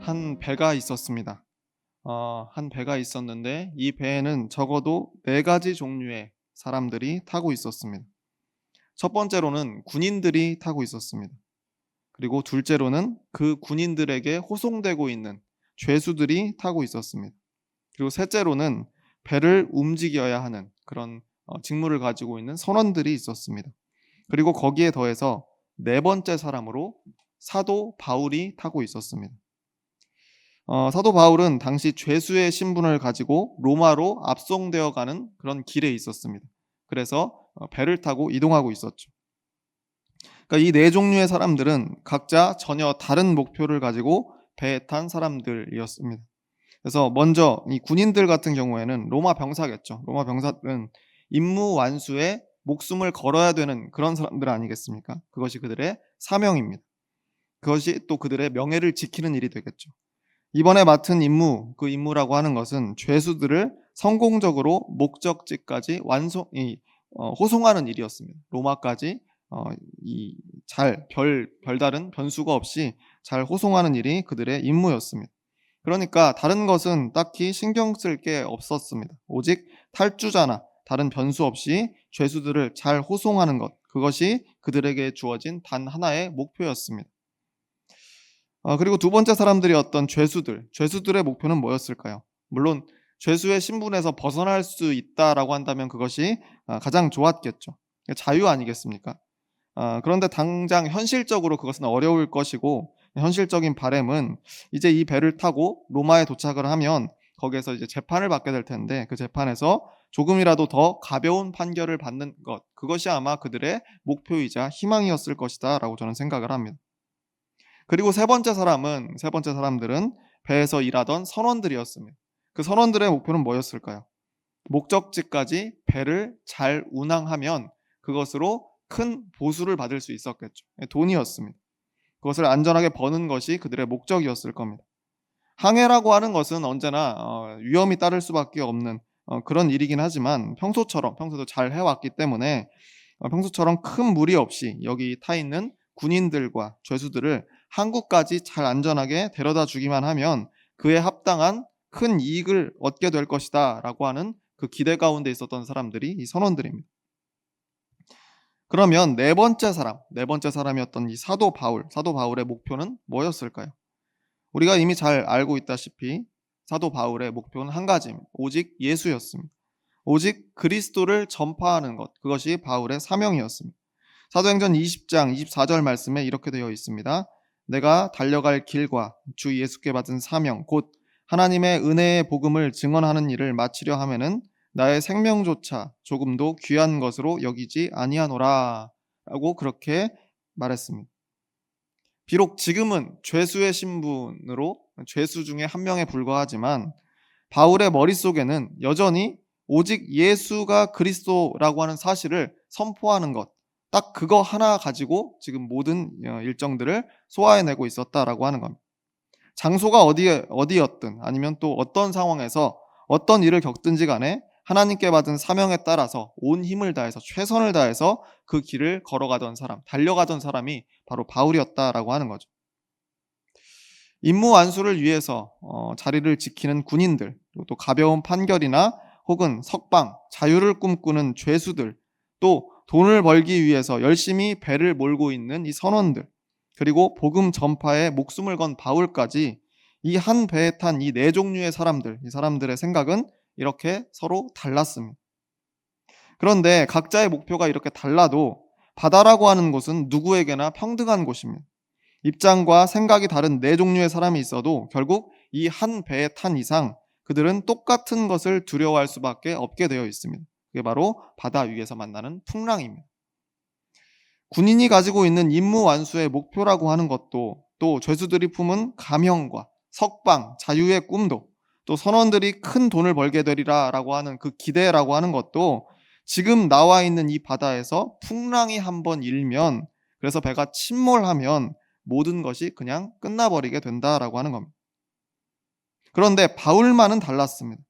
한 배가 있었습니다. 한 배가 있었는데 이 배에는 적어도 4가지 종류의 사람들이 타고 있었습니다. 첫 번째로는 군인들이 타고 있었습니다. 그리고 둘째로는 그 군인들에게 호송되고 있는 죄수들이 타고 있었습니다. 그리고 셋째로는 배를 움직여야 하는 그런 직무를 가지고 있는 선원들이 있었습니다. 그리고 거기에 더해서 4번째 사람으로 사도 바울이 타고 있었습니다. 사도 바울은 당시 죄수의 신분을 가지고 로마로 압송되어 가는 그런 길에 있었습니다. 그래서 배를 타고 이동하고 있었죠. 그러니까 이 4종류의 사람들은 각자 전혀 다른 목표를 가지고 배에 탄 사람들이었습니다. 그래서 먼저 이 군인들 같은 경우에는 로마 병사겠죠. 로마 병사들은 임무 완수에 목숨을 걸어야 되는 그런 사람들 아니겠습니까? 그것이 그들의 사명입니다. 그것이 또 그들의 명예를 지키는 일이 되겠죠. 이번에 맡은 임무, 그 임무라고 하는 것은 죄수들을 성공적으로 목적지까지 호송하는 일이었습니다. 로마까지 별다른 변수가 없이 잘 호송하는 일이 그들의 임무였습니다. 그러니까 다른 것은 딱히 신경 쓸 게 없었습니다. 오직 탈주자나 다른 변수 없이 죄수들을 잘 호송하는 것, 그것이 그들에게 주어진 단 하나의 목표였습니다. 그리고 두 번째 사람들이었던 죄수들의 목표는 뭐였을까요? 물론 죄수의 신분에서 벗어날 수 있다라고 한다면 그것이 가장 좋았겠죠. 자유 아니겠습니까? 그런데 당장 현실적으로 그것은 어려울 것이고, 현실적인 바람은 이제 이 배를 타고 로마에 도착을 하면 거기에서 이제 재판을 받게 될 텐데, 그 재판에서 조금이라도 더 가벼운 판결을 받는 것, 그것이 아마 그들의 목표이자 희망이었을 것이다라고 저는 생각을 합니다. 그리고 세 번째 사람들은 배에서 일하던 선원들이었습니다. 그 선원들의 목표는 뭐였을까요? 목적지까지 배를 잘 운항하면 그것으로 큰 보수를 받을 수 있었겠죠. 돈이었습니다. 그것을 안전하게 버는 것이 그들의 목적이었을 겁니다. 항해라고 하는 것은 언제나 위험이 따를 수밖에 없는 그런 일이긴 하지만 평소도 잘 해왔기 때문에 평소처럼 큰 무리 없이 여기 타 있는 군인들과 죄수들을 한국까지 잘 안전하게 데려다 주기만 하면 그에 합당한 큰 이익을 얻게 될 것이다 라고 하는 그 기대 가운데 있었던 사람들이 이 선원들입니다. 그러면 네 번째 사람이었던 이 사도 바울의 목표는 뭐였을까요? 우리가 이미 잘 알고 있다시피 사도 바울의 목표는 한 가지입니다. 오직 예수였습니다. 오직 그리스도를 전파하는 것, 그것이 바울의 사명이었습니다. 사도행전 20장 24절 말씀에 이렇게 되어 있습니다. 내가 달려갈 길과 주 예수께 받은 사명 곧 하나님의 은혜의 복음을 증언하는 일을 마치려 하면은 나의 생명조차 조금도 귀한 것으로 여기지 아니하노라 라고 그렇게 말했습니다. 비록 지금은 죄수의 신분으로 죄수 중에 한 명에 불과하지만 바울의 머릿속에는 여전히 오직 예수가 그리스도라고 하는 사실을 선포하는 것, 딱 그거 하나 가지고 지금 모든 일정들을 소화해내고 있었다라고 하는 겁니다. 장소가 어디였든 아니면 또 어떤 상황에서 어떤 일을 겪든지 간에 하나님께 받은 사명에 따라서 온 힘을 다해서 최선을 다해서 그 길을 걸어가던 사람, 달려가던 사람이 바로 바울이었다라고 하는 거죠. 임무 완수를 위해서 자리를 지키는 군인들, 그리고 또 가벼운 판결이나 혹은 석방, 자유를 꿈꾸는 죄수들, 또 돈을 벌기 위해서 열심히 배를 몰고 있는 이 선원들, 그리고 복음 전파에 목숨을 건 바울까지 이 한 배에 탄 이 4종류의 사람들, 이 사람들의 생각은 이렇게 서로 달랐습니다. 그런데 각자의 목표가 이렇게 달라도 바다라고 하는 곳은 누구에게나 평등한 곳입니다. 입장과 생각이 다른 4종류의 사람이 있어도 결국 이 한 배에 탄 이상 그들은 똑같은 것을 두려워할 수밖에 없게 되어 있습니다. 그게 바로 바다 위에서 만나는 풍랑입니다. 군인이 가지고 있는 임무 완수의 목표라고 하는 것도, 또 죄수들이 품은 가명과 석방, 자유의 꿈도, 또 선원들이 큰 돈을 벌게 되리라 라고 하는 그 기대라고 하는 것도 지금 나와 있는 이 바다에서 풍랑이 한번 일면, 그래서 배가 침몰하면 모든 것이 그냥 끝나버리게 된다라고 하는 겁니다. 그런데 바울만은 달랐습니다.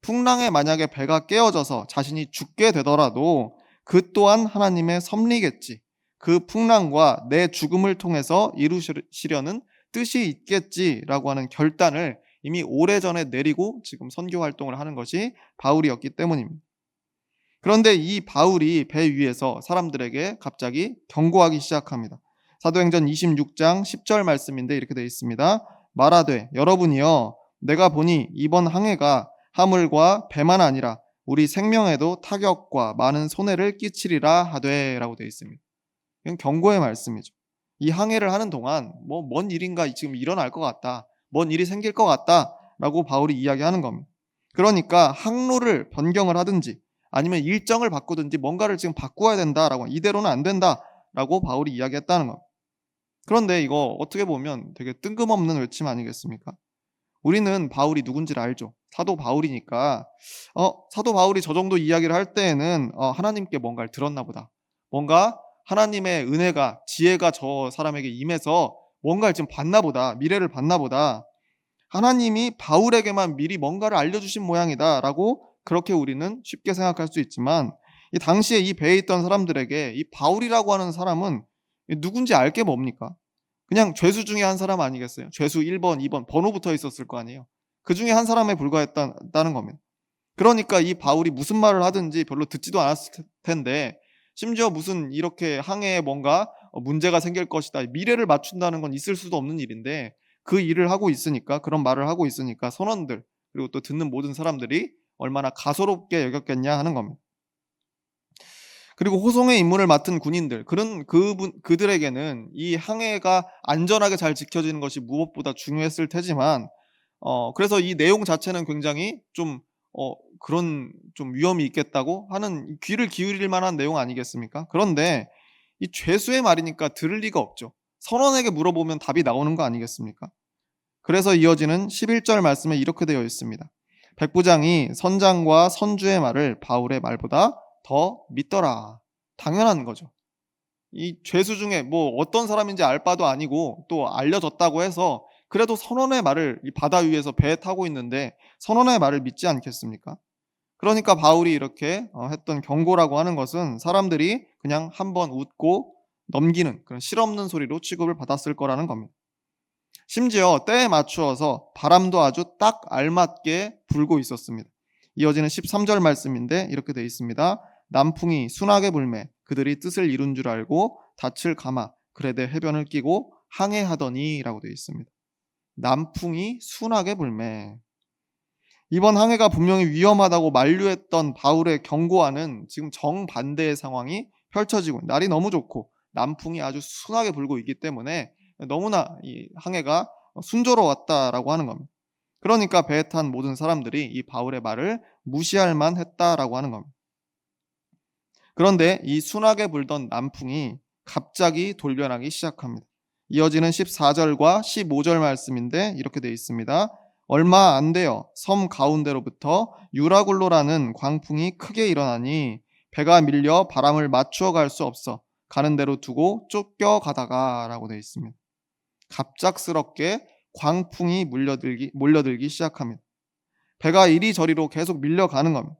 풍랑에 만약에 배가 깨어져서 자신이 죽게 되더라도 그 또한 하나님의 섭리겠지. 그 풍랑과 내 죽음을 통해서 이루시려는 뜻이 있겠지라고 하는 결단을 이미 오래전에 내리고 지금 선교 활동을 하는 것이 바울이었기 때문입니다. 그런데 이 바울이 배 위에서 사람들에게 갑자기 경고하기 시작합니다. 사도행전 26장 10절 말씀인데 이렇게 되어 있습니다. 말하되 여러분이여 내가 보니 이번 항해가 하물과 배만 아니라 우리 생명에도 타격과 많은 손해를 끼치리라 하되 라고 되어 있습니다. 이건 경고의 말씀이죠. 이 항해를 하는 동안 뭔 일인가 지금 일어날 것 같다. 뭔 일이 생길 것 같다 라고 바울이 이야기하는 겁니다. 그러니까 항로를 변경을 하든지 아니면 일정을 바꾸든지 뭔가를 지금 바꾸어야 된다라고, 이대로는 안 된다라고 바울이 이야기했다는 겁니다. 그런데 이거 어떻게 보면 되게 뜬금없는 외침 아니겠습니까? 우리는 바울이 누군지를 알죠. 사도 바울이니까 사도 바울이 저 정도 이야기를 할 때에는 하나님께 뭔가를 들었나 보다. 뭔가 하나님의 은혜가, 지혜가 저 사람에게 임해서 뭔가를 지금 봤나 보다. 미래를 봤나 보다. 하나님이 바울에게만 미리 뭔가를 알려주신 모양이다라고 그렇게 우리는 쉽게 생각할 수 있지만, 이 당시에 이 배에 있던 사람들에게 이 바울이라고 하는 사람은 누군지 알 게 뭡니까? 그냥 죄수 중에 한 사람 아니겠어요? 죄수 1번, 2번 번호 붙어 있었을 거 아니에요. 그 중에 한 사람에 불과했다는 겁니다. 그러니까 이 바울이 무슨 말을 하든지 별로 듣지도 않았을 텐데, 심지어 무슨 이렇게 항해에 뭔가 문제가 생길 것이다, 미래를 맞춘다는 건 있을 수도 없는 일인데 그 일을 하고 있으니까, 그런 말을 하고 있으니까 선원들 그리고 또 듣는 모든 사람들이 얼마나 가소롭게 여겼겠냐 하는 겁니다. 그리고 호송의 임무를 맡은 군인들, 그들에게는 이 항해가 안전하게 잘 지켜지는 것이 무엇보다 중요했을 테지만, 그래서 이 내용 자체는 굉장히 그런 좀 위험이 있겠다고 하는, 귀를 기울일 만한 내용 아니겠습니까? 그런데 이 죄수의 말이니까 들을 리가 없죠. 선원에게 물어보면 답이 나오는 거 아니겠습니까? 그래서 이어지는 11절 말씀에 이렇게 되어 있습니다. 백부장이 선장과 선주의 말을 바울의 말보다 더 믿더라. 당연한 거죠. 이 죄수 중에 어떤 사람인지 알 바도 아니고 또 알려졌다고 해서 그래도 선원의 말을, 이 바다 위에서 배에 타고 있는데 선원의 말을 믿지 않겠습니까? 그러니까 바울이 이렇게 했던 경고라고 하는 것은 사람들이 그냥 한번 웃고 넘기는 그런 실없는 소리로 취급을 받았을 거라는 겁니다. 심지어 때에 맞추어서 바람도 아주 딱 알맞게 불고 있었습니다. 이어지는 13절 말씀인데 이렇게 되어 있습니다. 남풍이 순하게 불매 그들이 뜻을 이룬 줄 알고 닻을 감아 그레데 해변을 끼고 항해하더니 라고 되어 있습니다. 남풍이 순하게 불매. 이번 항해가 분명히 위험하다고 만류했던 바울의 경고와는 지금 정반대의 상황이 펼쳐지고, 날이 너무 좋고 남풍이 아주 순하게 불고 있기 때문에 너무나 이 항해가 순조로웠다라고 하는 겁니다. 그러니까 배에 탄 모든 사람들이 이 바울의 말을 무시할 만했다라고 하는 겁니다. 그런데 이 순하게 불던 남풍이 갑자기 돌변하기 시작합니다. 이어지는 14절과 15절 말씀인데 이렇게 되어 있습니다. 얼마 안 되어 섬 가운데로부터 유라굴로라는 광풍이 크게 일어나니 배가 밀려 바람을 맞추어 갈 수 없어 가는 대로 두고 쫓겨가다가 라고 되어 있습니다. 갑작스럽게 광풍이 몰려들기 시작합니다. 배가 이리저리로 계속 밀려가는 겁니다.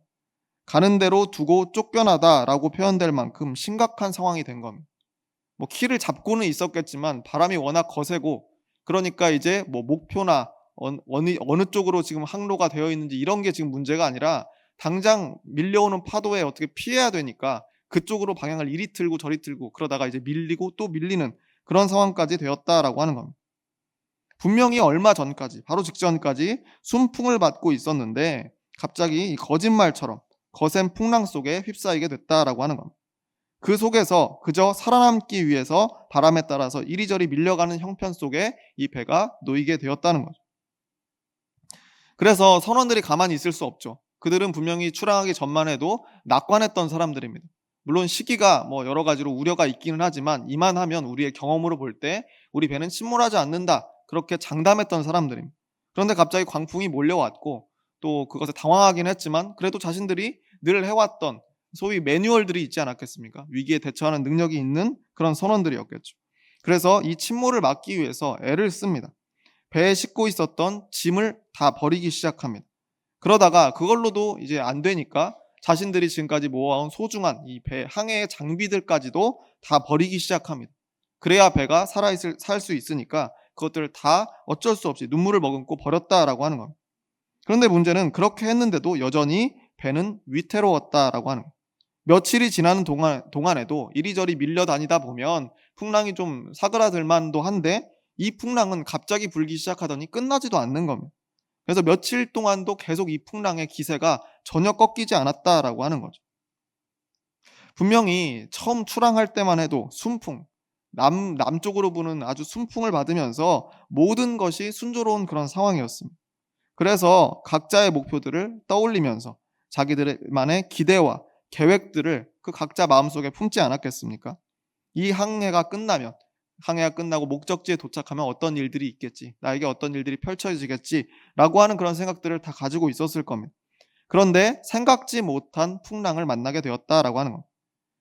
가는 대로 두고 쫓겨나다라고 표현될 만큼 심각한 상황이 된 겁니다. 키를 잡고는 있었겠지만 바람이 워낙 거세고, 그러니까 이제 목표나 어느 쪽으로 지금 항로가 되어 있는지 이런 게 지금 문제가 아니라 당장 밀려오는 파도에 어떻게 피해야 되니까 그쪽으로 방향을 이리 틀고 저리 틀고 그러다가 이제 밀리고 또 밀리는 그런 상황까지 되었다라고 하는 겁니다. 분명히 얼마 전까지, 바로 직전까지 순풍을 받고 있었는데 갑자기 거짓말처럼 거센 풍랑 속에 휩싸이게 됐다라고 하는 겁니다. 그 속에서 그저 살아남기 위해서 바람에 따라서 이리저리 밀려가는 형편 속에 이 배가 놓이게 되었다는 거죠. 그래서 선원들이 가만히 있을 수 없죠. 그들은 분명히 출항하기 전만 해도 낙관했던 사람들입니다. 물론 시기가 여러 가지로 우려가 있기는 하지만 이만하면 우리의 경험으로 볼 때 우리 배는 침몰하지 않는다, 그렇게 장담했던 사람들입니다. 그런데 갑자기 광풍이 몰려왔고 또 그것에 당황하긴 했지만 그래도 자신들이 늘 해왔던 소위 매뉴얼들이 있지 않았겠습니까? 위기에 대처하는 능력이 있는 그런 선원들이었겠죠. 그래서 이 침몰을 막기 위해서 애를 씁니다. 배에 싣고 있었던 짐을 다 버리기 시작합니다. 그러다가 그걸로도 이제 안 되니까 자신들이 지금까지 모아온 소중한 이 배 항해의 장비들까지도 다 버리기 시작합니다. 그래야 배가 살 수 있으니까 그것들을 다 어쩔 수 없이 눈물을 머금고 버렸다라고 하는 겁니다. 그런데 문제는 그렇게 했는데도 여전히 배는 위태로웠다라고 하는 거예요. 며칠이 지나는 동안에도 이리저리 밀려다니다 보면 풍랑이 좀 사그라들 만도 한데 이 풍랑은 갑자기 불기 시작하더니 끝나지도 않는 겁니다. 그래서 며칠 동안도 계속 이 풍랑의 기세가 전혀 꺾이지 않았다라고 하는 거죠. 분명히 처음 출항할 때만 해도 순풍, 남쪽으로 부는 아주 순풍을 받으면서 모든 것이 순조로운 그런 상황이었습니다. 그래서 각자의 목표들을 떠올리면서 자기들만의 기대와 계획들을 그 각자 마음속에 품지 않았겠습니까? 이 항해가 끝나고 목적지에 도착하면 어떤 일들이 있겠지, 나에게 어떤 일들이 펼쳐지겠지라고 하는 그런 생각들을 다 가지고 있었을 겁니다. 그런데 생각지 못한 풍랑을 만나게 되었다라고 하는 겁니다.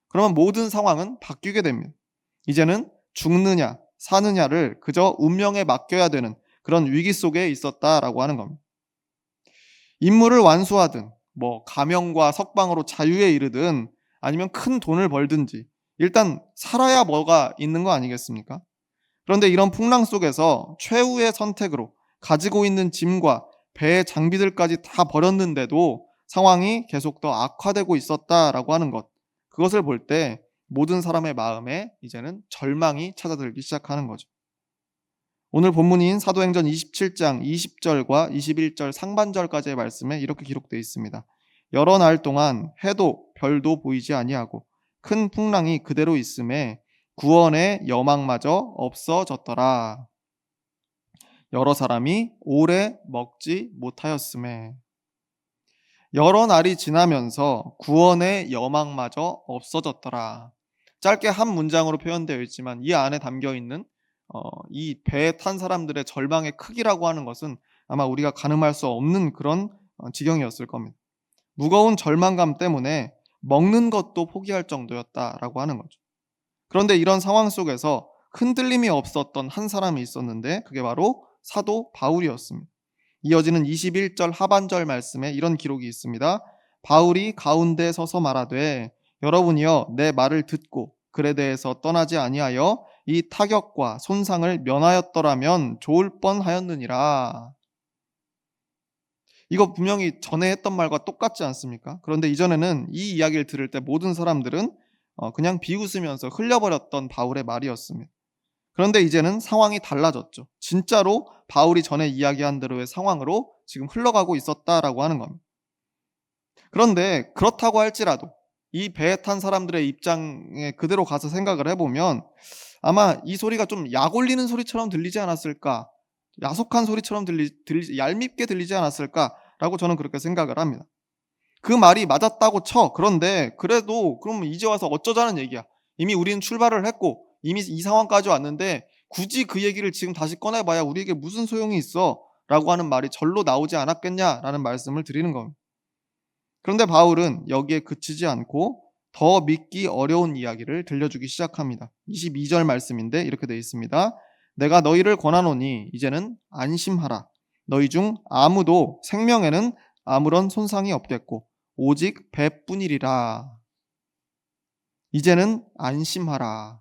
그러면 모든 상황은 바뀌게 됩니다. 이제는 죽느냐 사느냐를 그저 운명에 맡겨야 되는 그런 위기 속에 있었다라고 하는 겁니다. 임무를 완수하든 가명과 석방으로 자유에 이르든 아니면 큰 돈을 벌든지 일단 살아야 뭐가 있는 거 아니겠습니까? 그런데 이런 풍랑 속에서 최후의 선택으로 가지고 있는 짐과 배의 장비들까지 다 버렸는데도 상황이 계속 더 악화되고 있었다라고 하는 것, 그것을 볼 때 모든 사람의 마음에 이제는 절망이 찾아들기 시작하는 거죠. 오늘 본문인 사도행전 27장 20절과 21절 상반절까지의 말씀에 이렇게 기록되어 있습니다. 여러 날 동안 해도 별도 보이지 아니하고 큰 풍랑이 그대로 있음에 구원의 여망마저 없어졌더라. 여러 사람이 오래 먹지 못하였음에. 여러 날이 지나면서 구원의 여망마저 없어졌더라. 짧게 한 문장으로 표현되어 있지만 이 안에 담겨 있는 이 배에 탄 사람들의 절망의 크기라고 하는 것은 아마 우리가 가늠할 수 없는 그런 지경이었을 겁니다. 무거운 절망감 때문에 먹는 것도 포기할 정도였다라고 하는 거죠. 그런데 이런 상황 속에서 흔들림이 없었던 한 사람이 있었는데 그게 바로 사도 바울이었습니다. 이어지는 21절 하반절 말씀에 이런 기록이 있습니다. 바울이 가운데 서서 말하되 여러분이여 내 말을 듣고 글에 대해서 떠나지 아니하여 이 타격과 손상을 면하였더라면 좋을 뻔하였느니라. 이거 분명히 전에 했던 말과 똑같지 않습니까? 그런데 이전에는 이 이야기를 들을 때 모든 사람들은 그냥 비웃으면서 흘려버렸던 바울의 말이었습니다. 그런데 이제는 상황이 달라졌죠. 진짜로 바울이 전에 이야기한 대로의 상황으로 지금 흘러가고 있었다라고 하는 겁니다. 그런데 그렇다고 할지라도 이 배에 탄 사람들의 입장에 그대로 가서 생각을 해보면 아마 이 소리가 좀 약 올리는 소리처럼 들리지 않았을까, 야속한 소리처럼 얄밉게 들리지 않았을까라고 저는 그렇게 생각을 합니다. 그 말이 맞았다고 쳐. 그런데 그래도 그럼 이제 와서 어쩌자는 얘기야. 이미 우리는 출발을 했고 이미 이 상황까지 왔는데 굳이 그 얘기를 지금 다시 꺼내봐야 우리에게 무슨 소용이 있어 라고 하는 말이 절로 나오지 않았겠냐라는 말씀을 드리는 겁니다. 그런데 바울은 여기에 그치지 않고 더 믿기 어려운 이야기를 들려주기 시작합니다. 22절 말씀인데 이렇게 되어 있습니다. 내가 너희를 권하노니 이제는 안심하라. 너희 중 아무도 생명에는 아무런 손상이 없겠고 오직 배뿐이리라. 이제는 안심하라.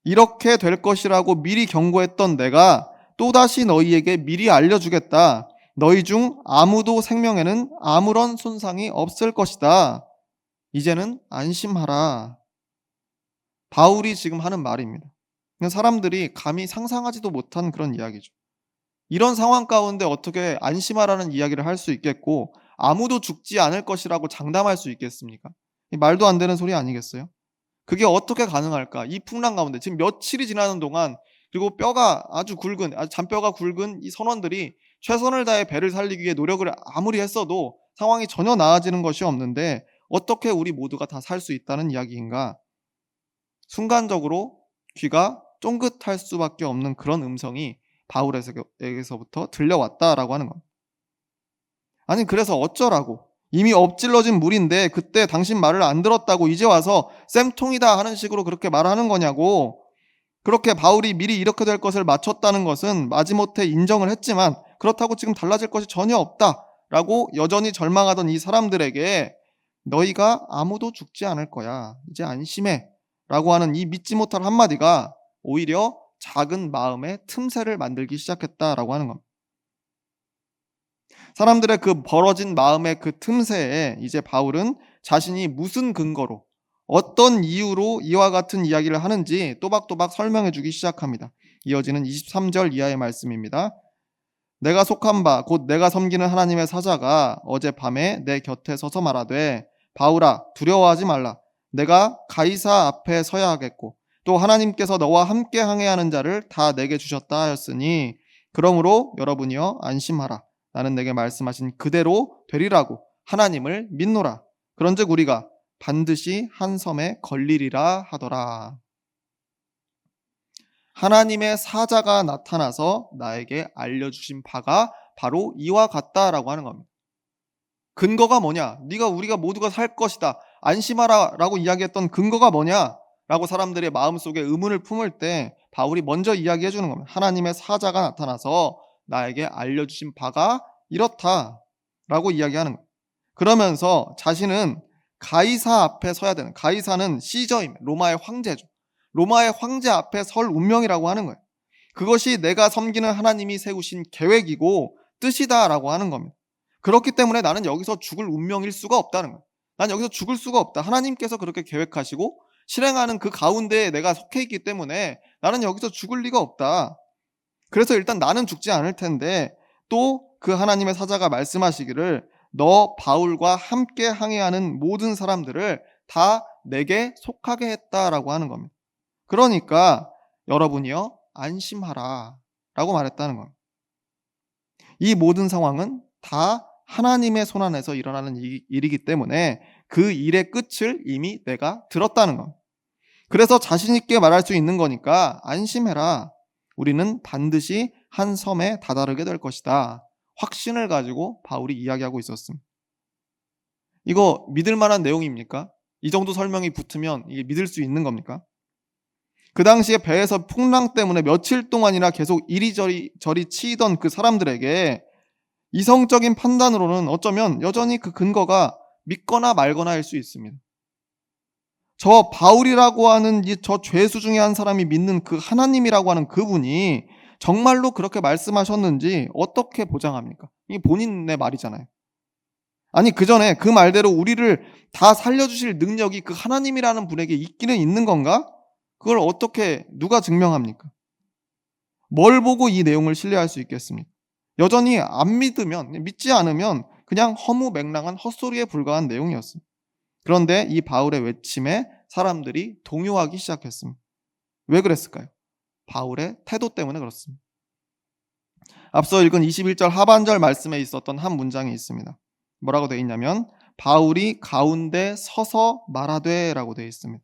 이렇게 될 것이라고 미리 경고했던 내가 또다시 너희에게 미리 알려주겠다. 너희 중 아무도 생명에는 아무런 손상이 없을 것이다. 이제는 안심하라. 바울이 지금 하는 말입니다. 사람들이 감히 상상하지도 못한 그런 이야기죠. 이런 상황 가운데 어떻게 안심하라는 이야기를 할 수 있겠고 아무도 죽지 않을 것이라고 장담할 수 있겠습니까? 말도 안 되는 소리 아니겠어요? 그게 어떻게 가능할까? 이 풍랑 가운데 지금 며칠이 지나는 동안 그리고 아주 잔뼈가 굵은 이 선원들이 최선을 다해 배를 살리기 위해 노력을 아무리 했어도 상황이 전혀 나아지는 것이 없는데 어떻게 우리 모두가 다 살 수 있다는 이야기인가? 순간적으로 귀가 쫑긋할 수밖에 없는 그런 음성이 바울에게서부터 들려왔다라고 하는 겁니다. 아니 그래서 어쩌라고? 이미 엎질러진 물인데 그때 당신 말을 안 들었다고 이제 와서 쌤통이다 하는 식으로 그렇게 말하는 거냐고. 그렇게 바울이 미리 이렇게 될 것을 맞췄다는 것은 마지못해 인정을 했지만 그렇다고 지금 달라질 것이 전혀 없다라고 여전히 절망하던 이 사람들에게 너희가 아무도 죽지 않을 거야. 이제 안심해 라고 하는 이 믿지 못할 한마디가 오히려 작은 마음의 틈새를 만들기 시작했다라고 하는 겁니다. 사람들의 그 벌어진 마음의 그 틈새에 이제 바울은 자신이 무슨 근거로 어떤 이유로 이와 같은 이야기를 하는지 또박또박 설명해 주기 시작합니다. 이어지는 23절 이하의 말씀입니다. 내가 속한 바 곧 내가 섬기는 하나님의 사자가 어젯밤에 내 곁에 서서 말하되 바울아 두려워하지 말라. 내가 가이사 앞에 서야 하겠고 또 하나님께서 너와 함께 항해하는 자를 다 내게 주셨다 하였으니 그러므로 여러분이여 안심하라. 나는 내게 말씀하신 그대로 되리라고 하나님을 믿노라. 그런즉 우리가 반드시 한 섬에 걸리리라 하더라. 하나님의 사자가 나타나서 나에게 알려주신 바가 바로 이와 같다라고 하는 겁니다. 근거가 뭐냐? 우리가 모두가 살 것이다. 안심하라 라고 이야기했던 근거가 뭐냐? 라고 사람들의 마음속에 의문을 품을 때 바울이 먼저 이야기해 주는 겁니다. 하나님의 사자가 나타나서 나에게 알려주신 바가 이렇다 라고 이야기하는 거예요. 그러면서 자신은 가이사 앞에 서야 되는, 가이사는 시저임, 로마의 황제죠. 로마의 황제 앞에 설 운명이라고 하는 거예요. 그것이 내가 섬기는 하나님이 세우신 계획이고 뜻이다라고 하는 겁니다. 그렇기 때문에 나는 여기서 죽을 운명일 수가 없다는 거예요. 난 여기서 죽을 수가 없다. 하나님께서 그렇게 계획하시고 실행하는 그 가운데에 내가 속해 있기 때문에 나는 여기서 죽을 리가 없다. 그래서 일단 나는 죽지 않을 텐데 또 그 하나님의 사자가 말씀하시기를 너 바울과 함께 항해하는 모든 사람들을 다 내게 속하게 했다라고 하는 겁니다. 그러니까 여러분이요 안심하라 라고 말했다는 겁니다. 이 모든 상황은 다 하나님의 손안에서 일어나는 일이기 때문에 그 일의 끝을 이미 내가 들었다는 겁니다. 그래서 자신 있게 말할 수 있는 거니까 안심해라. 우리는 반드시 한 섬에 다다르게 될 것이다. 확신을 가지고 바울이 이야기하고 있었습니다. 이거 믿을 만한 내용입니까? 이 정도 설명이 붙으면 이게 믿을 수 있는 겁니까? 그 당시에 배에서 풍랑 때문에 며칠 동안이나 계속 이리저리 치이던 그 사람들에게 이성적인 판단으로는 어쩌면 여전히 그 근거가 믿거나 말거나일 수 있습니다. 저 바울이라고 하는 저 죄수 중에 한 사람이 믿는 그 하나님이라고 하는 그분이 정말로 그렇게 말씀하셨는지 어떻게 보장합니까? 이게 본인의 말이잖아요. 아니 그 전에 그 말대로 우리를 다 살려주실 능력이 그 하나님이라는 분에게 있기는 있는 건가? 그걸 어떻게 누가 증명합니까? 뭘 보고 이 내용을 신뢰할 수 있겠습니까? 여전히 안 믿으면, 믿지 않으면 그냥 허무맹랑한 헛소리에 불과한 내용이었습니다. 그런데 이 바울의 외침에 사람들이 동요하기 시작했습니다. 왜 그랬을까요? 바울의 태도 때문에 그렇습니다. 앞서 읽은 21절 하반절 말씀에 있었던 한 문장이 있습니다. 뭐라고 되어 있냐면 바울이 가운데 서서 말하되 라고 되어 있습니다.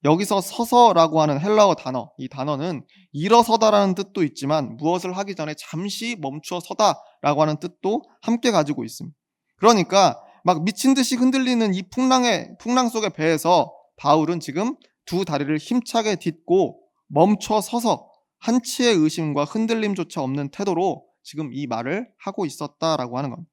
여기서 서서라고 하는 헬라어 단어, 이 단어는 일어서다라는 뜻도 있지만 무엇을 하기 전에 잠시 멈추어 서다라고 하는 뜻도 함께 가지고 있습니다. 그러니까 막 미친 듯이 흔들리는 이 풍랑 속의 배에서 바울은 지금 두 다리를 힘차게 딛고 멈춰 서서 한치의 의심과 흔들림조차 없는 태도로 지금 이 말을 하고 있었다라고 하는 겁니다.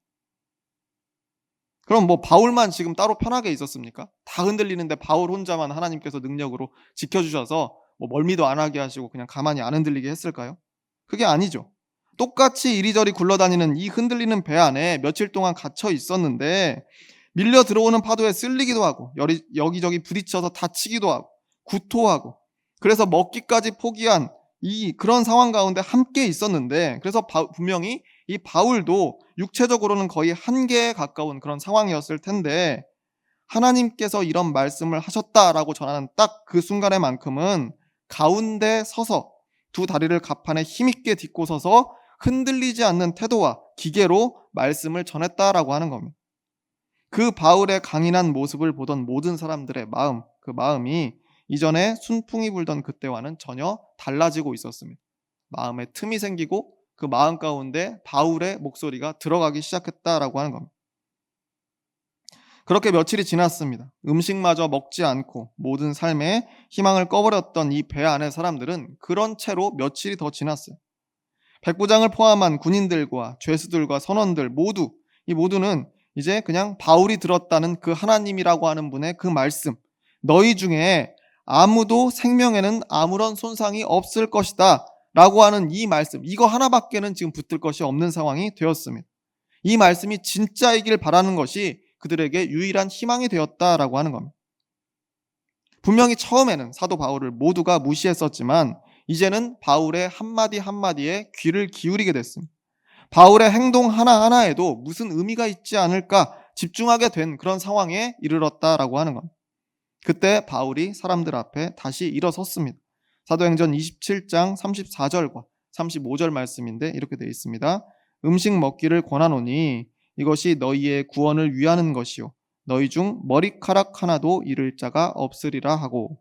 그럼 뭐 바울만 지금 따로 편하게 있었습니까? 다 흔들리는데 바울 혼자만 하나님께서 능력으로 지켜주셔서 뭐 멀미도 안 하게 하시고 그냥 가만히 안 흔들리게 했을까요? 그게 아니죠. 똑같이 이리저리 굴러다니는 이 흔들리는 배 안에 며칠 동안 갇혀 있었는데 밀려 들어오는 파도에 쓸리기도 하고 여기저기 부딪혀서 다치기도 하고 구토하고 그래서 먹기까지 포기한 그런 상황 가운데 함께 있었는데 그래서 분명히 이 바울도 육체적으로는 거의 한계에 가까운 그런 상황이었을 텐데 하나님께서 이런 말씀을 하셨다라고 전하는 딱 그 순간에만큼은 가운데 서서 두 다리를 갑판에 힘있게 딛고 서서 흔들리지 않는 태도와 기계로 말씀을 전했다라고 하는 겁니다. 그 바울의 강인한 모습을 보던 모든 사람들의 마음, 그 마음이 이전에 순풍이 불던 그때와는 전혀 달라지고 있었습니다. 마음에 틈이 생기고 그 마음 가운데 바울의 목소리가 들어가기 시작했다라고 하는 겁니다. 그렇게 며칠이 지났습니다. 음식마저 먹지 않고 모든 삶에 희망을 꺼버렸던 이 배 안의 사람들은 그런 채로 며칠이 더 지났어요. 백부장을 포함한 군인들과 죄수들과 선원들 모두는 이제 그냥 바울이 들었다는 그 하나님이라고 하는 분의 그 말씀, 너희 중에 아무도 생명에는 아무런 손상이 없을 것이다 라고 하는 이 말씀, 이거 하나밖에는 지금 붙들 것이 없는 상황이 되었습니다. 이 말씀이 진짜이길 바라는 것이 그들에게 유일한 희망이 되었다라고 하는 겁니다. 분명히 처음에는 사도 바울을 모두가 무시했었지만 이제는 바울의 한마디 한마디에 귀를 기울이게 됐습니다. 바울의 행동 하나하나에도 무슨 의미가 있지 않을까 집중하게 된 그런 상황에 이르렀다라고 하는 겁니다. 그때 바울이 사람들 앞에 다시 일어섰습니다. 사도행전 27장 34절과 35절 말씀인데 이렇게 되어 있습니다. 음식 먹기를 권하노니 이것이 너희의 구원을 위하는 것이요 너희 중 머리카락 하나도 잃을 자가 없으리라 하고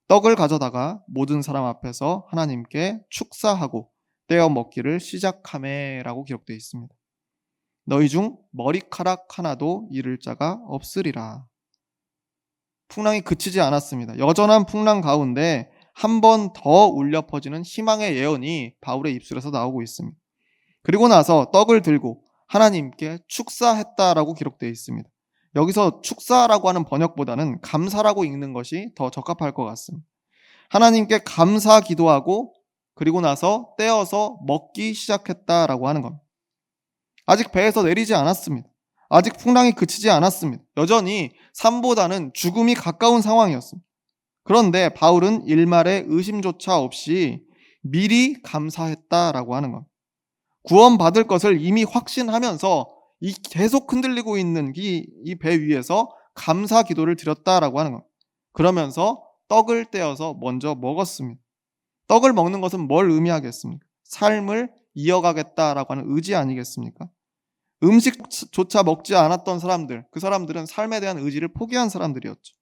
떡을 가져다가 모든 사람 앞에서 하나님께 축사하고 떼어 먹기를 시작하매라고 기록되어 있습니다. 너희 중 머리카락 하나도 잃을 자가 없으리라. 풍랑이 그치지 않았습니다. 여전한 풍랑 가운데 한 번 더 울려 퍼지는 희망의 예언이 바울의 입술에서 나오고 있습니다. 그리고 나서 떡을 들고 하나님께 축사했다라고 기록되어 있습니다. 여기서 축사라고 하는 번역보다는 감사라고 읽는 것이 더 적합할 것 같습니다. 하나님께 감사 기도하고 그리고 나서 떼어서 먹기 시작했다라고 하는 겁니다. 아직 배에서 내리지 않았습니다. 아직 풍랑이 그치지 않았습니다. 여전히 삶보다는 죽음이 가까운 상황이었습니다. 그런데 바울은 일말의 의심조차 없이 미리 감사했다라고 하는 겁니다. 구원받을 것을 이미 확신하면서 이 계속 흔들리고 있는 이 배 위에서 감사 기도를 드렸다라고 하는 겁니다. 그러면서 떡을 떼어서 먼저 먹었습니다. 떡을 먹는 것은 뭘 의미하겠습니까? 삶을 이어가겠다라고 하는 의지 아니겠습니까? 음식조차 먹지 않았던 사람들, 그 사람들은 삶에 대한 의지를 포기한 사람들이었죠.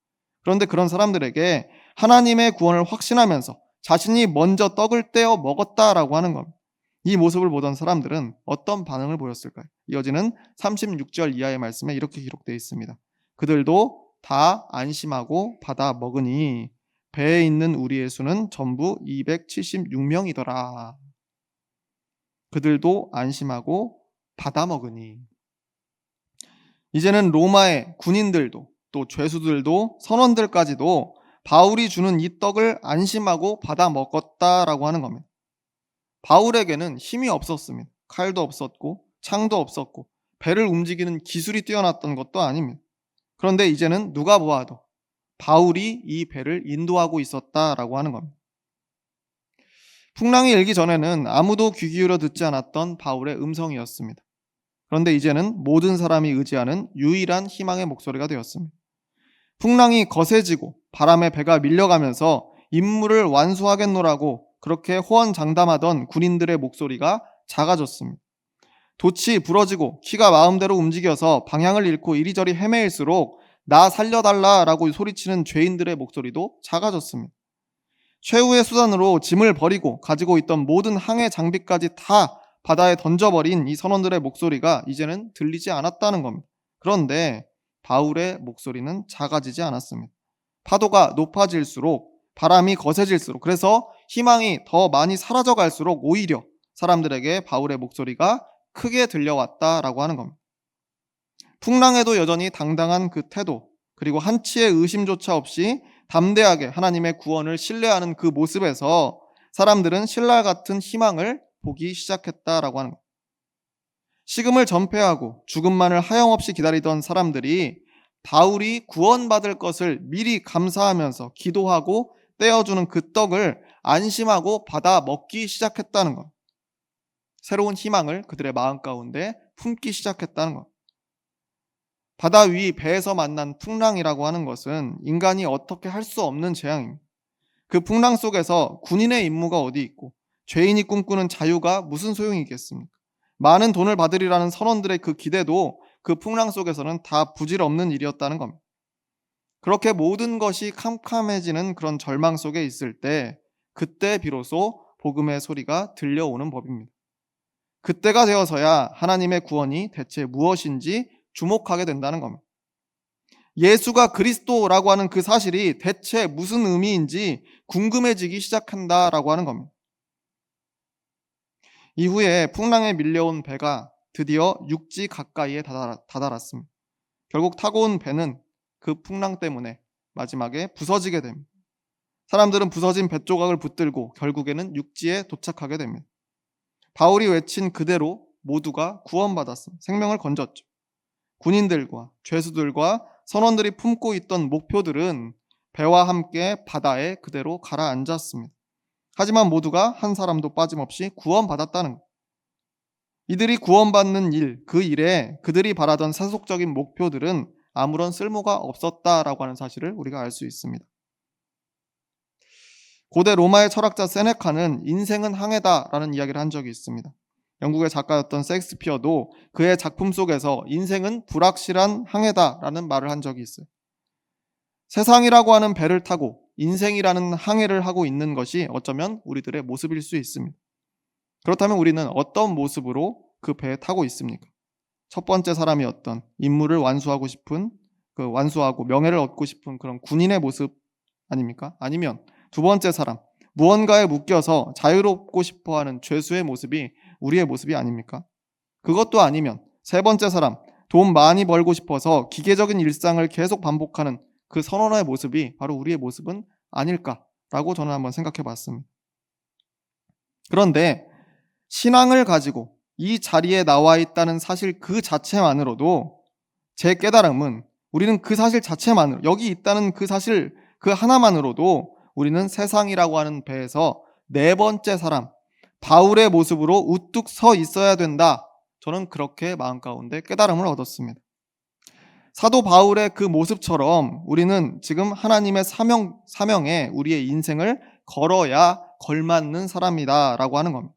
그런데 그런 사람들에게 하나님의 구원을 확신하면서 자신이 먼저 떡을 떼어 먹었다라고 하는 겁니다. 이 모습을 보던 사람들은 어떤 반응을 보였을까요? 이어지는 36절 이하의 말씀에 이렇게 기록되어 있습니다. 그들도 다 안심하고 받아 먹으니 배에 있는 우리의 수는 전부 276명이더라. 그들도 안심하고 받아 먹으니. 이제는 로마의 군인들도 또 죄수들도 선원들까지도 바울이 주는 이 떡을 안심하고 받아 먹었다라고 하는 겁니다. 바울에게는 힘이 없었습니다. 칼도 없었고 창도 없었고 배를 움직이는 기술이 뛰어났던 것도 아닙니다. 그런데 이제는 누가 보아도 바울이 이 배를 인도하고 있었다라고 하는 겁니다. 풍랑이 일기 전에는 아무도 귀 기울여 듣지 않았던 바울의 음성이었습니다. 그런데 이제는 모든 사람이 의지하는 유일한 희망의 목소리가 되었습니다. 풍랑이 거세지고 바람에 배가 밀려가면서 임무를 완수하겠노라고 그렇게 호언장담하던 군인들의 목소리가 작아졌습니다. 돛이 부러지고 키가 마음대로 움직여서 방향을 잃고 이리저리 헤매일수록 나 살려달라라고 소리치는 죄인들의 목소리도 작아졌습니다. 최후의 수단으로 짐을 버리고 가지고 있던 모든 항해 장비까지 다 바다에 던져버린 이 선원들의 목소리가 이제는 들리지 않았다는 겁니다. 그런데 바울의 목소리는 작아지지 않았습니다. 파도가 높아질수록 바람이 거세질수록 그래서 희망이 더 많이 사라져갈수록 오히려 사람들에게 바울의 목소리가 크게 들려왔다라고 하는 겁니다. 풍랑에도 여전히 당당한 그 태도 그리고 한치의 의심조차 없이 담대하게 하나님의 구원을 신뢰하는 그 모습에서 사람들은 신라 같은 희망을 보기 시작했다라고 하는 겁니다. 식음을 전폐하고 죽음만을 하염없이 기다리던 사람들이 바울이 구원받을 것을 미리 감사하면서 기도하고 떼어주는 그 떡을 안심하고 받아 먹기 시작했다는 것. 새로운 희망을 그들의 마음 가운데 품기 시작했다는 것. 바다 위 배에서 만난 풍랑이라고 하는 것은 인간이 어떻게 할 수 없는 재앙입니다. 그 풍랑 속에서 군인의 임무가 어디 있고 죄인이 꿈꾸는 자유가 무슨 소용이겠습니까? 많은 돈을 받으리라는 선원들의 그 기대도 그 풍랑 속에서는 다 부질없는 일이었다는 겁니다. 그렇게 모든 것이 캄캄해지는 그런 절망 속에 있을 때 그때 비로소 복음의 소리가 들려오는 법입니다. 그때가 되어서야 하나님의 구원이 대체 무엇인지 주목하게 된다는 겁니다. 예수가 그리스도라고 하는 그 사실이 대체 무슨 의미인지 궁금해지기 시작한다라고 하는 겁니다. 이후에 풍랑에 밀려온 배가 드디어 육지 가까이에 다다랐습니다. 결국 타고 온 배는 그 풍랑 때문에 마지막에 부서지게 됩니다. 사람들은 부서진 뱃조각을 붙들고 결국에는 육지에 도착하게 됩니다. 바울이 외친 그대로 모두가 구원받았습니다. 생명을 건졌죠. 군인들과 죄수들과 선원들이 품고 있던 목표들은 배와 함께 바다에 그대로 가라앉았습니다. 하지만 모두가 한 사람도 빠짐없이 구원받았다는 것. 이들이 구원받는 일, 그 일에 그들이 바라던 세속적인 목표들은 아무런 쓸모가 없었다라고 하는 사실을 우리가 알 수 있습니다. 고대 로마의 철학자 세네카는 인생은 항해다라는 이야기를 한 적이 있습니다. 영국의 작가였던 셰익스피어도 그의 작품 속에서 인생은 불확실한 항해다라는 말을 한 적이 있어요. 세상이라고 하는 배를 타고 인생이라는 항해를 하고 있는 것이 어쩌면 우리들의 모습일 수 있습니다. 그렇다면 우리는 어떤 모습으로 그 배에 타고 있습니까? 첫 번째 사람이었던 임무를 완수하고 싶은, 완수하고 명예를 얻고 싶은 그런 군인의 모습 아닙니까? 아니면 두 번째 사람, 무언가에 묶여서 자유롭고 싶어하는 죄수의 모습이 우리의 모습이 아닙니까? 그것도 아니면 세 번째 사람, 돈 많이 벌고 싶어서 기계적인 일상을 계속 반복하는 그 선원의 모습이 바로 우리의 모습은 아닐까라고 저는 한번 생각해 봤습니다. 그런데 신앙을 가지고 이 자리에 나와 있다는 사실 그 자체만으로도 제 깨달음은 우리는 그 사실 자체만으로, 여기 있다는 그 사실 그 하나만으로도 우리는 세상이라고 하는 배에서 네 번째 사람, 바울의 모습으로 우뚝 서 있어야 된다. 저는 그렇게 마음 가운데 깨달음을 얻었습니다. 사도 바울의 그 모습처럼 우리는 지금 하나님의 사명에 우리의 인생을 걸어야 걸맞는 사람이다라고 하는 겁니다.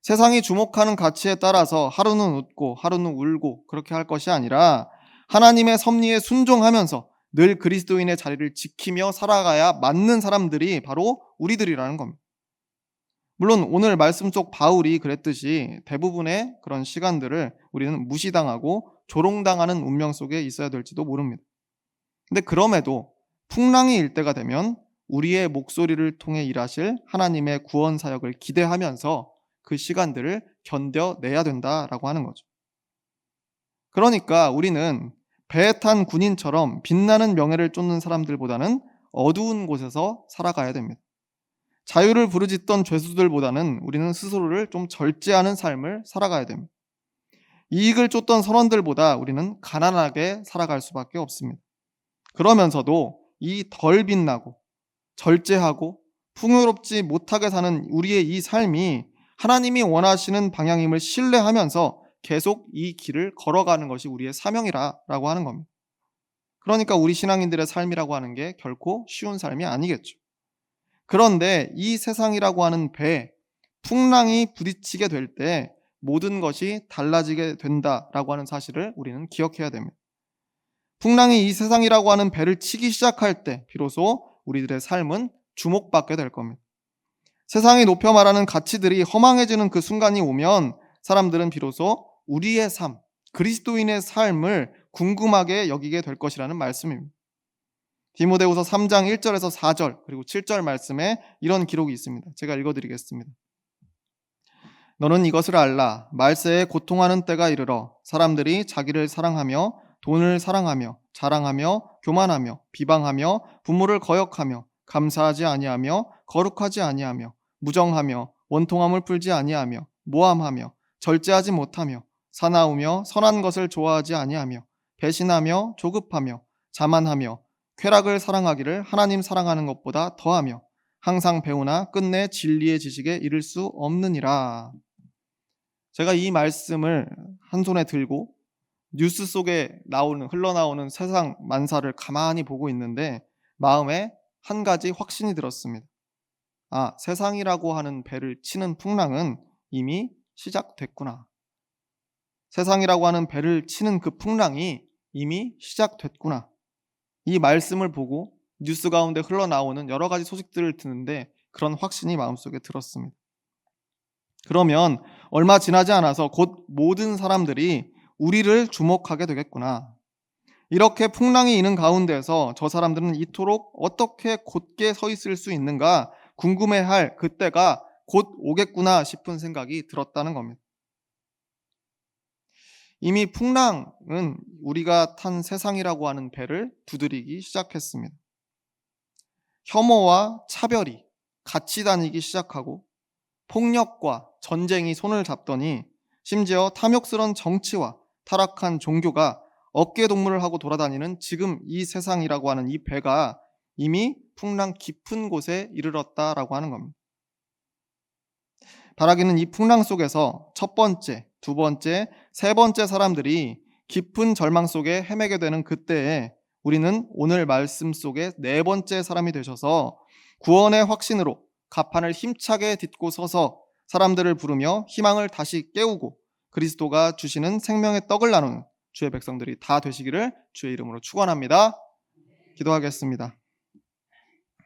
세상이 주목하는 가치에 따라서 하루는 웃고 하루는 울고 그렇게 할 것이 아니라 하나님의 섭리에 순종하면서 늘 그리스도인의 자리를 지키며 살아가야 맞는 사람들이 바로 우리들이라는 겁니다. 물론 오늘 말씀 속 바울이 그랬듯이 대부분의 그런 시간들을 우리는 무시당하고 조롱당하는 운명 속에 있어야 될지도 모릅니다. 근데 그럼에도 풍랑이 일 때가 되면 우리의 목소리를 통해 일하실 하나님의 구원 사역을 기대하면서 그 시간들을 견뎌내야 된다라고 하는 거죠. 그러니까 우리는 배에 탄 군인처럼 빛나는 명예를 쫓는 사람들보다는 어두운 곳에서 살아가야 됩니다. 자유를 부르짖던 죄수들보다는 우리는 스스로를 좀 절제하는 삶을 살아가야 됩니다. 이익을 쫓던 선원들보다 우리는 가난하게 살아갈 수밖에 없습니다. 그러면서도 이 덜 빛나고 절제하고 풍요롭지 못하게 사는 우리의 이 삶이 하나님이 원하시는 방향임을 신뢰하면서 계속 이 길을 걸어가는 것이 우리의 사명이라고 하는 겁니다. 그러니까 우리 신앙인들의 삶이라고 하는 게 결코 쉬운 삶이 아니겠죠. 그런데 이 세상이라고 하는 배에 풍랑이 부딪히게 될 때 모든 것이 달라지게 된다라고 하는 사실을 우리는 기억해야 됩니다. 풍랑이 이 세상이라고 하는 배를 치기 시작할 때 비로소 우리들의 삶은 주목받게 될 겁니다. 세상이 높여 말하는 가치들이 허망해지는 그 순간이 오면 사람들은 비로소 우리의 삶, 그리스도인의 삶을 궁금하게 여기게 될 것이라는 말씀입니다. 디모데후서 3장 1절에서 4절 그리고 7절 말씀에 이런 기록이 있습니다. 제가 읽어드리겠습니다. 너는 이것을 알라. 말세에 고통하는 때가 이르러 사람들이 자기를 사랑하며 돈을 사랑하며 자랑하며 교만하며 비방하며 부모를 거역하며 감사하지 아니하며 거룩하지 아니하며 무정하며 원통함을 풀지 아니하며 모함하며 절제하지 못하며 사나우며 선한 것을 좋아하지 아니하며 배신하며 조급하며 자만하며 쾌락을 사랑하기를 하나님 사랑하는 것보다 더하며 항상 배우나 끝내 진리의 지식에 이를 수 없느니라. 제가 이 말씀을 한 손에 들고 뉴스 속에 흘러나오는 세상 만사를 가만히 보고 있는데 마음에 한 가지 확신이 들었습니다. 아, 세상이라고 하는 배를 치는 풍랑은 이미 시작됐구나. 세상이라고 하는 배를 치는 그 풍랑이 이미 시작됐구나. 이 말씀을 보고 뉴스 가운데 흘러나오는 여러 가지 소식들을 듣는데 그런 확신이 마음속에 들었습니다. 그러면 얼마 지나지 않아서 곧 모든 사람들이 우리를 주목하게 되겠구나. 이렇게 풍랑이 이는 가운데서 저 사람들은 이토록 어떻게 곧게 서 있을 수 있는가 궁금해할 그때가 곧 오겠구나 싶은 생각이 들었다는 겁니다. 이미 풍랑은 우리가 탄 세상이라고 하는 배를 두드리기 시작했습니다. 혐오와 차별이 같이 다니기 시작하고 폭력과 전쟁이 손을 잡더니 심지어 탐욕스런 정치와 타락한 종교가 어깨동무를 하고 돌아다니는 지금 이 세상이라고 하는 이 배가 이미 풍랑 깊은 곳에 이르렀다라고 하는 겁니다. 바라기는 이 풍랑 속에서 첫 번째, 두 번째, 세 번째 사람들이 깊은 절망 속에 헤매게 되는 그때에 우리는 오늘 말씀 속에 네 번째 사람이 되셔서 구원의 확신으로 가판을 힘차게 딛고 서서 사람들을 부르며 희망을 다시 깨우고 그리스도가 주시는 생명의 떡을 나누는 주의 백성들이 다 되시기를 주의 이름으로 축원합니다. 기도하겠습니다.